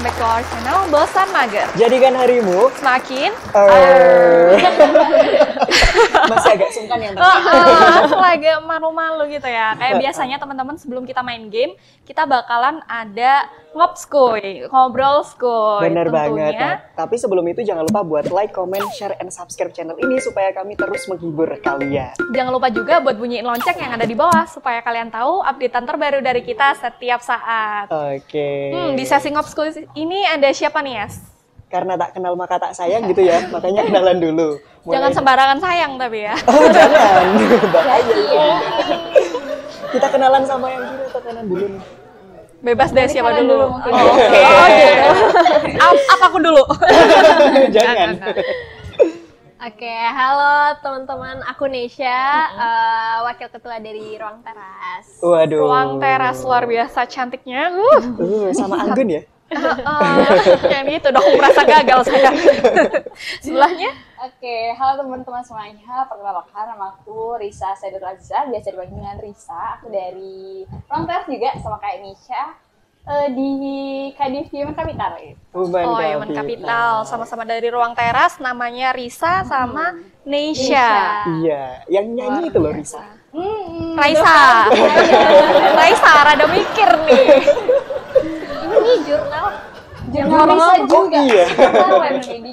welcome back to our channel Bosan Mager. Jadikan harimu Semakin masih agak sungkan ya aku agak malu-malu gitu ya. Kayak biasanya teman-teman sebelum kita main game, kita bakalan ada ngobskuy, ngobrol skuy. Bener tentunya. banget. Nah, tapi sebelum itu jangan lupa buat like, comment, share, and subscribe channel ini supaya kami terus menghibur kalian. Jangan lupa juga buat bunyiin lonceng yang ada di bawah supaya kalian tahu updatean terbaru dari kita setiap saat. Oke. Di sesi ngobskuy ini ada siapa nih, Yas? Karena tak kenal maka tak sayang gitu ya, makanya kenalan dulu. Jangan sembarangan sayang tapi ya. Oh jangan, bahaya. Kita kenalan sama yang kiri atau kanan dulu nih? Bebas deh siapa dulu. mungkin. Oke. Oh gitu. Apa aku dulu? Jangan. Oke, halo teman-teman, aku Nesha, wakil ketua dari Ruang Teras. Waduh. Ruang teras luar biasa cantiknya. Sama Anggun ya? Yang itu dong, merasa gagal saya. Sebelahnya? Oke, halo teman-teman semuanya. Perkenalkan, nama aku Risa Saidur Aziza, biasa dipanggil dengan Risa. Aku dari Ruang Teras juga, sama kayak Nisha, di Kadif Human Capital. Human Capital, sama-sama dari Ruang Teras, namanya Risa sama Nesha. Iya, yang nyanyi itu loh Risa. Raisa. Raisa, rada mikir nih. Ini jurnal Risa juga. Oh iya.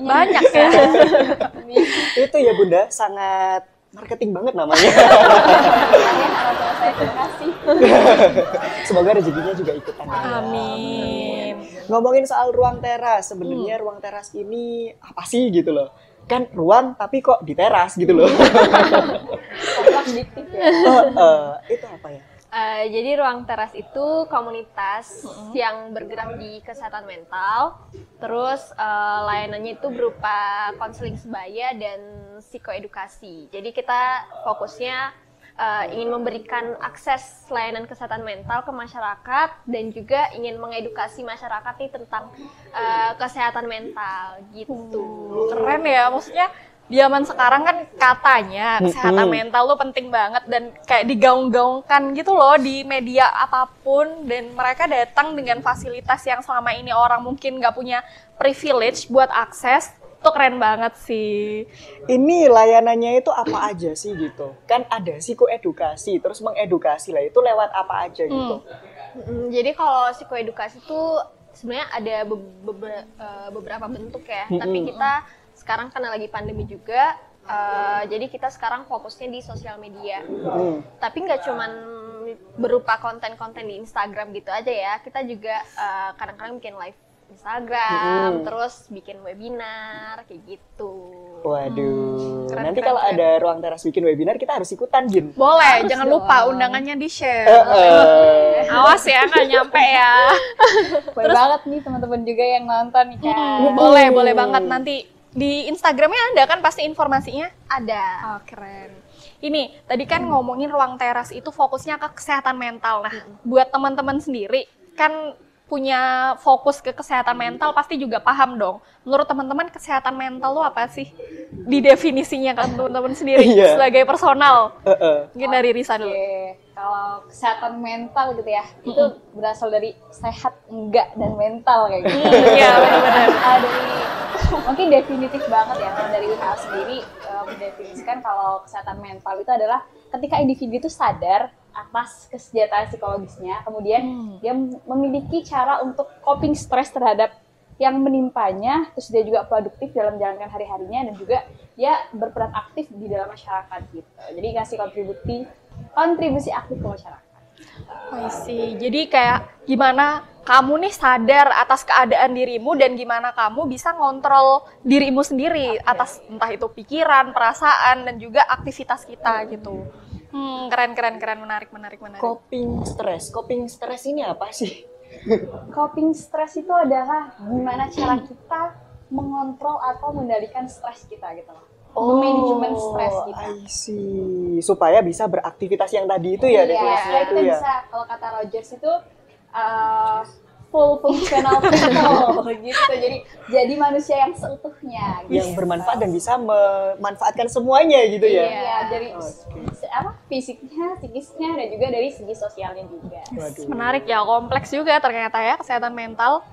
Banyak ya. Itu ya Bunda, sangat marketing banget namanya. Saya terima kasih. Semoga rezekinya juga ikutan. Amin. Ngomongin soal ruang teras, sebenarnya ruang teras ini apa sih gitu loh? Kan ruang tapi kok di teras gitu loh. Kontradiktif ya. Itu apa ya? Jadi Ruang Teras itu komunitas yang bergerak di kesehatan mental. Terus layanannya itu berupa konseling sebaya dan psikoedukasi. Jadi kita fokusnya ingin memberikan akses layanan kesehatan mental ke masyarakat dan juga ingin mengedukasi masyarakat nih tentang kesehatan mental gitu. Keren ya, maksudnya zaman sekarang kan katanya kesehatan mental tuh penting banget dan kayak digaung-gaungkan gitu loh di media apapun, dan mereka datang dengan fasilitas yang selama ini orang mungkin nggak punya privilege buat akses. Itu keren banget sih. Ini layanannya itu apa aja sih gitu? Kan ada psikoedukasi, terus mengedukasi lah, itu lewat apa aja gitu? Jadi kalau psikoedukasi itu sebenarnya ada beberapa bentuk ya, tapi kita sekarang karena lagi pandemi juga, jadi kita sekarang fokusnya di sosial media. Tapi nggak cuman berupa konten-konten di Instagram gitu aja ya, kita juga kadang-kadang bikin live Instagram, terus bikin webinar kayak gitu. Waduh, Keren, nanti keren, kalau keren. ada ruang teras bikin webinar kita harus ikutan Gin. Boleh, jangan lupa undangannya di-share. Awas ya, nggak nyampe ya. Boleh banget nih teman-teman juga yang nonton nih kan. Boleh banget nanti. Di Instagramnya ada kan pasti informasinya? Ada. Oh, keren. Ini, tadi kan ngomongin ruang teras itu fokusnya ke kesehatan mental. Nah, buat teman-teman sendiri, kan punya fokus ke kesehatan mental, pasti juga paham dong. Menurut teman-teman, kesehatan mental itu apa sih? Di definisinya kan teman-teman sendiri, Iya. sebagai personal. Mungkin dari Risa dulu. Oke, kalau kesehatan mental gitu ya, itu berasal dari sehat enggak dan mental kayak gitu. Iya, benar-benar. Dari mungkin definitif banget ya, kalau dari WHO sendiri mendefinisikan kalau kesehatan mental itu adalah ketika individu itu sadar atas kesejahteraan psikologisnya, kemudian dia memiliki cara untuk coping stres terhadap yang menimpanya, terus dia juga produktif dalam menjalankan hari-harinya, dan juga dia berperan aktif di dalam masyarakat gitu. Jadi ngasih kontribusi aktif ke masyarakat. I see. Jadi kayak gimana kamu nih sadar atas keadaan dirimu dan gimana kamu bisa ngontrol dirimu sendiri atas entah itu pikiran, perasaan, dan juga aktivitas kita gitu. Keren, menarik. Coping stres ini apa sih? Coping stres itu adalah gimana cara kita mengontrol atau mengendalikan stres kita gitu loh. Manajemen stres kita. I see. Supaya bisa beraktivitas yang tadi itu ya, Iya, definisinya supaya itu kita ya. bisa, kalau kata Rogers itu full functional people gitu. Jadi manusia yang seutuhnya gitu. Yang bermanfaat dan bisa memanfaatkan semuanya gitu ya. Iya, dari fisiknya, psikisnya, dan juga dari segi sosialnya juga. Waduh. Menarik ya, kompleks juga ternyata ya kesehatan mental.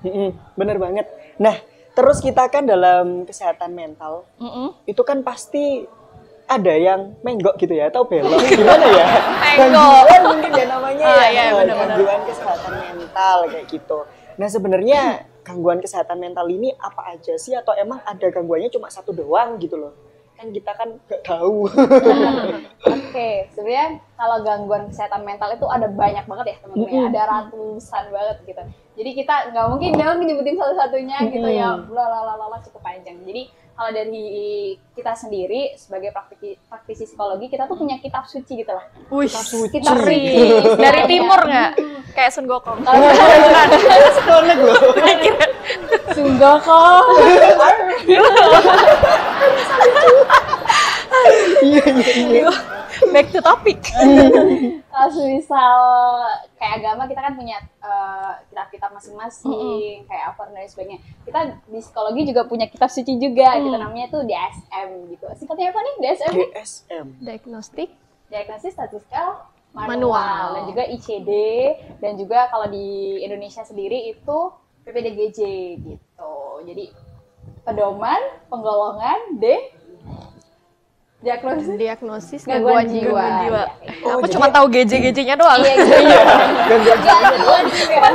Bener banget. Nah, terus kita kan dalam kesehatan mental, itu kan pasti ada yang menggok gitu ya, atau belok, gimana ya? Menggok. Gangguan mungkin ya namanya Iya, benar-benar. gangguan kesehatan mental kayak gitu. Nah sebenarnya gangguan kesehatan mental ini apa aja sih, atau emang ada gangguannya cuma satu doang gitu loh? Kan kita kan nggak tahu. Oke, sebenarnya kalau gangguan kesehatan mental itu ada banyak banget ya teman-teman, ya. Ada ratusan banget gitu. Jadi kita nggak mungkin nyebutin satu-satunya gitu ya, lalalala cukup panjang. Jadi kalau dari kita sendiri sebagai praktisi psikologi, kita tuh punya kitab suci gitu lah. Wih, Kitab serius. Dari timur nggak? Kayak Sun Gokong. Sekolah loh. Sunggoko. Iya. Back to topic. Kalau misal kayak agama, kita kan punya kitab-kitab masing-masing, kayak apa dan sebagainya. Kita di psikologi juga punya kitab suci juga, gitu namanya tuh DSM gitu. Singkatnya apa nih DSM? DSM. Diagnostik. Diagnosis Statistical Manual. Dan juga ICD, dan juga kalau di Indonesia sendiri itu PPDGJ gitu. Jadi pedoman, penggolongan, Diagnosis gangguan gangguan jiwa. jiwa. Aku jadi- cuma tahu GJ-GJ-nya doang. Iya, gitu. Gangguan jiwa.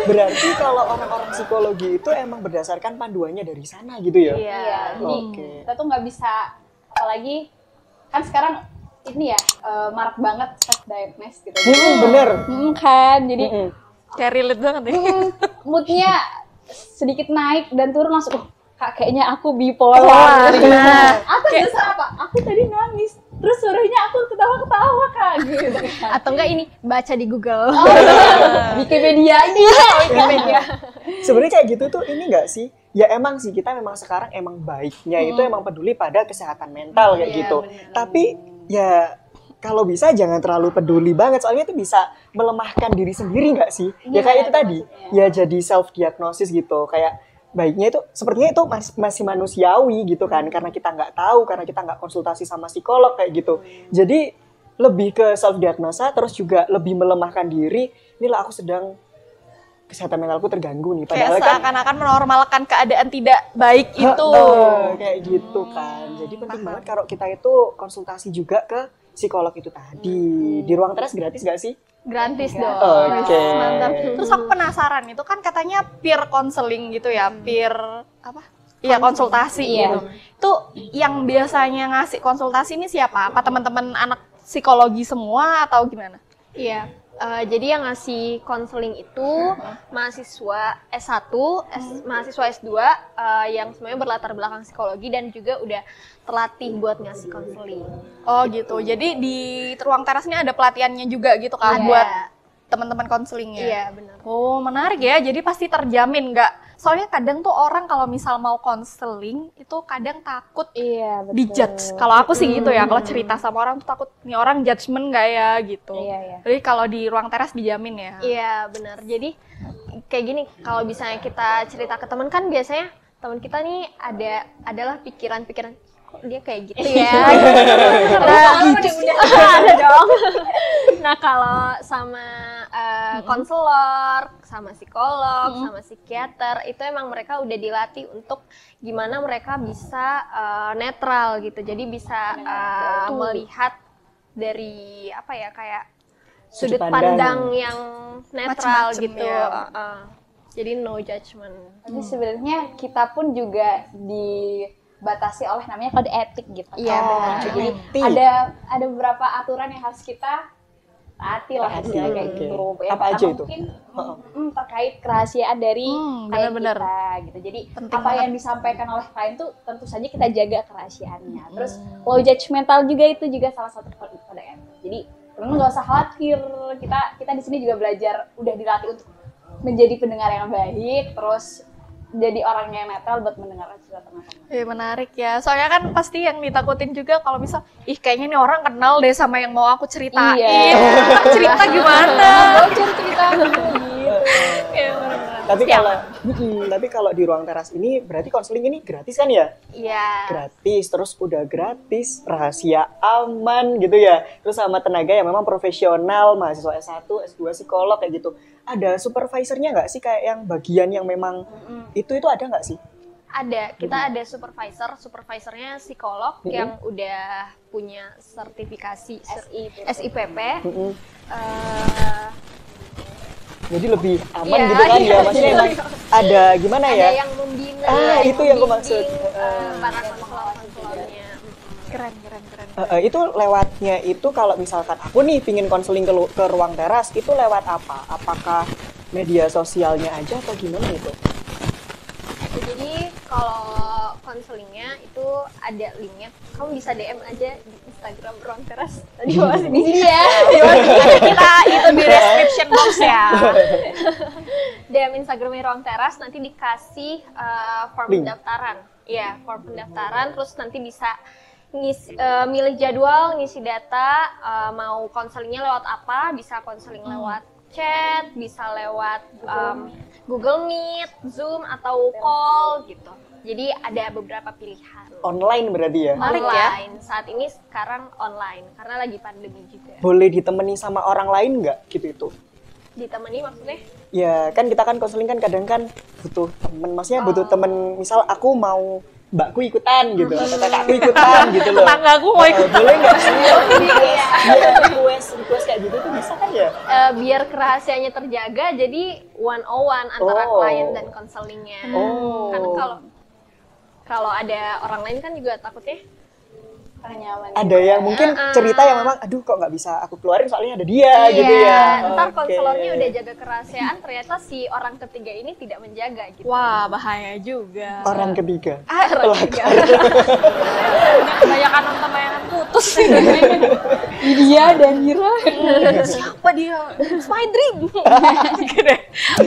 Berarti kalau orang-orang psikologi itu emang berdasarkan panduannya dari sana gitu ya? Iya, jadi Oke. kita tuh nggak bisa, apalagi kan sekarang ini ya marak banget self diagnose gitu. Bener. Kan, jadi Kayak relate banget nih. moodnya sedikit naik dan turun langsung. Kak, kayaknya aku bipolar. Nah, Atau justru apa? Aku tadi nangis, terus suruhnya aku ketawa-ketawa Kak, gitu. Atau enggak ini baca di Google. Wikipedia ini. Wikipedia. Sebenarnya kayak gitu tuh ini nggak sih? Ya emang sih kita memang sekarang emang baiknya itu emang peduli pada kesehatan mental kayak gitu. Tapi ya kalau bisa jangan terlalu peduli banget, soalnya itu bisa melemahkan diri sendiri nggak sih? Ya kayak itu tadi, ya jadi self diagnosis gitu. Kayak baiknya itu sepertinya itu masih manusiawi gitu kan, karena kita nggak tahu, karena kita nggak konsultasi sama psikolog kayak gitu. Jadi lebih ke self diagnosa, terus juga lebih melemahkan diri. Inilah aku sedang kesehatan mentalku terganggu nih, kayak padahal kan seakan-akan menormalkan keadaan tidak baik itu. kayak gitu kan. Jadi penting banget kalau kita itu konsultasi juga ke psikolog itu tadi. Di ruang teras gratis gak sih? Gratis dong. Oke. Mantap. Terus aku penasaran, itu kan katanya peer counseling gitu ya, peer apa? Iya, konsultasi gitu. Itu yang biasanya ngasih konsultasi ini siapa? Apa teman-teman anak psikologi semua atau gimana? Iya. Jadi yang ngasih konseling itu mahasiswa S1, mahasiswa S2 yang semuanya berlatar belakang psikologi dan juga udah terlatih buat ngasih konseling. Oh gitu. Jadi di ruang teras ini ada pelatihannya juga gitu kan buat teman-teman konselingnya. Iya, benar. Oh, menarik ya. Jadi pasti terjamin nggak? Soalnya kadang tuh orang kalau misal mau konseling itu kadang takut Iya, betul. dijudge. Kalau aku sih gitu ya, kalau cerita sama orang tuh takut nih orang judgement nggak ya gitu. Iya. Jadi kalau di ruang teras dijamin ya. Iya, benar. Jadi kayak gini, kalau misalnya kita cerita ke teman kan biasanya teman kita nih adalah pikiran-pikiran kok dia kayak gitu ya. Ada dong. Nah, kalau sama konselor, sama psikolog, sama psikiater, itu emang mereka udah dilatih untuk gimana mereka bisa netral gitu. Jadi bisa melihat dari apa ya, kayak sudut pandang yang netral Macem-macem gitu. ya. Jadi no judgment. Tapi sebenarnya kita pun juga dibatasi oleh namanya kode etik gitu. Iya, benar. Jadi Etik. ada beberapa aturan yang harus kita taati lah istilahnya kayak Oke. gitu. Yang Apa aja pertama itu? mungkin terkait kerahasiaan dari klien benar-benar. kita gitu. Jadi Penting apa yang disampaikan oleh klien tuh tentu saja kita jaga kerahasiaannya. Terus low judgmental juga itu juga salah satu kode etik. Jadi teman-teman nggak usah khawatir, kita di sini juga belajar, udah dilatih untuk menjadi pendengar yang baik, terus jadi orang yang netral buat mendengar cerita teman-teman. Menarik ya. Soalnya kan pasti yang ditakutin juga kalau misal, ih kayaknya nih orang kenal deh sama yang mau aku ceritain. Iya. Cerita gimana? Bocor cerita gitu. Ya, bener. Tapi kalau tapi kalau di ruang teras ini berarti konseling ini gratis kan ya? Iya. Gratis, terus udah gratis, rahasia aman gitu ya. Terus sama tenaga yang memang profesional, mahasiswa S1, S2 psikolog kayak gitu. Ada supervisornya nggak sih kayak yang bagian yang memang itu ada nggak sih? Ada, kita ada supervisornya psikolog yang udah punya sertifikasi SIPP. Jadi lebih aman Iya, gitu kan iya, ya, maksudnya iya. emang ada gimana ya? Ada yang membina, itu yang gue maksud. para konselornya. Keren. Itu lewatnya itu kalau misalkan aku nih pingin konseling ke ruang teras, itu lewat apa? Apakah media sosialnya aja atau gimana itu? Jadi kalau konselingnya itu ada linknya, kamu bisa DM aja di Instagram Ruang Teras. Tadi masih di sini ya. Kita itu di description box ya. DM Instagramnya Ruang Teras, nanti dikasih form Link. pendaftaran. Iya, form pendaftaran, terus nanti bisa milih jadwal, ngisi data, mau konselingnya lewat apa, bisa konseling lewat chat, bisa lewat Google Meet, Zoom, atau call gitu. Jadi ada beberapa pilihan. Online berarti ya? Menarik ya. Online. Saat ini sekarang online, karena lagi pandemi juga. Boleh ditemani sama orang lain nggak gitu itu? Ditemani maksudnya? Ya kan kita kan konseling kan kadang kan butuh temen, maksudnya butuh temen, misal aku mau mbakku ikutan gitu, atau kakakku ikutan gitu loh. Tetanggaku mau ikut. Boleh nggak sih? Iya, request kayak gitu tuh bisa kan ya? Biar kerahasiaannya terjaga, jadi 101 antara klien dan konselingnya. Karena kalau ada orang lain kan juga takutnya nyaman. Ada yang mungkin cerita yang memang, aduh kok nggak bisa aku keluarin soalnya ada dia gitu ya. Ntar Oke. konselornya udah jaga kerahasiaan, ternyata si orang ketiga ini tidak menjaga gitu. Wah, bahaya juga. Orang ketiga. Kebanyakan nonton layangan putus. Dia dan Mira. Siapa dia? It's my dream.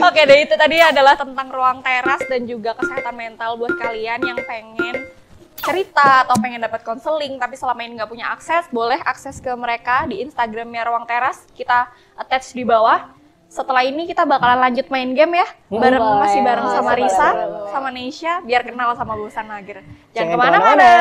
Oke deh, itu tadi adalah tentang ruang teras dan juga kesehatan mental buat kalian yang pengen cerita atau pengen dapat konseling tapi selama ini nggak punya akses, boleh akses ke mereka di Instagramnya Ruang Teras, kita attach di bawah. Setelah ini kita bakalan lanjut main game ya, masih bareng sama Risa, sama Neisha, biar kenal sama lulusan mager. Jangan kemana-mana.